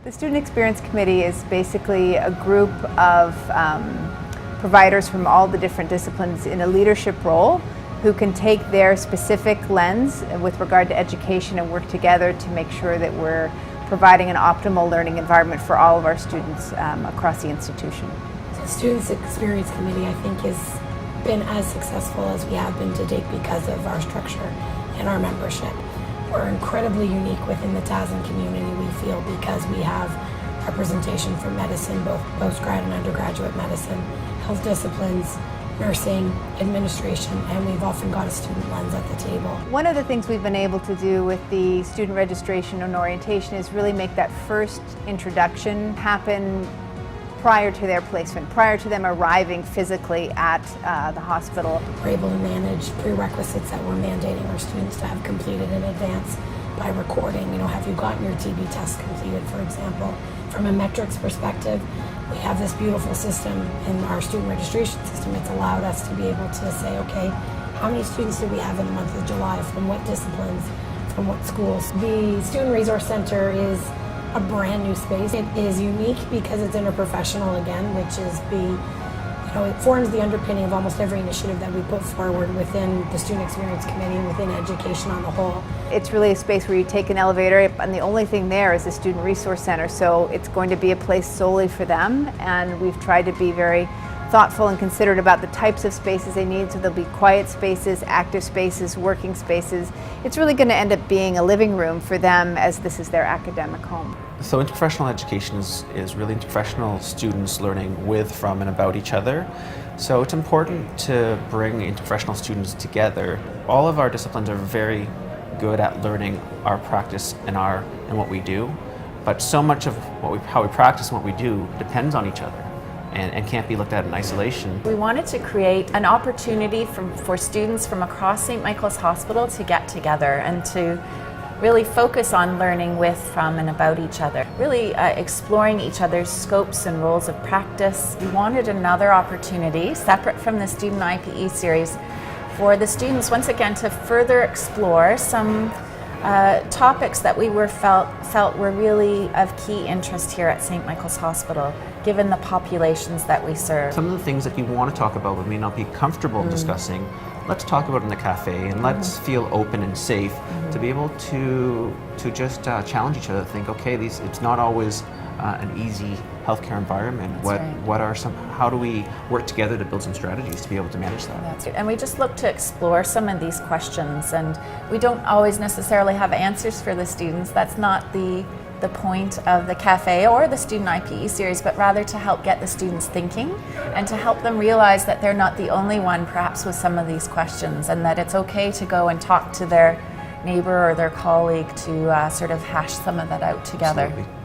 The Student Experience Committee is basically a group of providers from all the different disciplines in a leadership role who can take their specific lens with regard to education and work together to make sure that we're providing an optimal learning environment for all of our students across the institution. The Student Experience Committee, I think, has been as successful as we have been to date because of our structure and our membership. We're incredibly unique within the TASM community, we feel, because we have representation from medicine, both postgrad and undergraduate medicine, health disciplines, nursing, administration, and we've often got a student lens at the table. One of the things we've been able to do with the student registration and orientation is really make that first introduction happen prior to their placement, prior to them arriving physically at the hospital. We're able to manage prerequisites that we're mandating our students to have completed in advance by recording. Have you gotten your TB test completed, for example? From a metrics perspective, we have this beautiful system in our student registration system. It's allowed us to be able to say, okay, how many students do we have in the month of July, from what disciplines, from what schools? The Student Resource Center is a brand new space. It is unique because it's interprofessional again, which is it forms the underpinning of almost every initiative that we put forward within the Student Experience Committee and within education on the whole. It's really a space where you take an elevator and the only thing there is the Student Resource Center, so it's going to be a place solely for them, and we've tried to be very thoughtful and considerate about the types of spaces they need, so there'll be quiet spaces, active spaces, working spaces. It's really going to end up being a living room for them as this is their academic home. So interprofessional education is really interprofessional students learning with, from, and about each other. So it's important to bring interprofessional students together. All of our disciplines are very good at learning our practice and what we do, but so much of how we practice and what we do depends on each other and can't be looked at in isolation. We wanted to create an opportunity for students from across St. Michael's Hospital to get together and to really focus on learning with, from, and about each other. Really exploring each other's scopes and roles of practice. We wanted another opportunity, separate from the Student IPE series, for the students once again to further explore some topics that we felt were really of key interest here at St. Michael's Hospital, given the populations that we serve. Some of the things that you want to talk about but may not be comfortable discussing, let's talk about in the cafe, and let's feel open and safe to be able to just challenge each other, think, okay, it's not always an easy healthcare environment. How do we work together to build some strategies to be able to manage that? That's right. And we just look to explore some of these questions, and we don't always necessarily have answers for the students. That's not the point of the cafe or the Student IPE series, but rather to help get the students thinking and to help them realize that they're not the only one perhaps with some of these questions, and that it's okay to go and talk to their neighbor or their colleague to sort of hash some of that out together. Absolutely.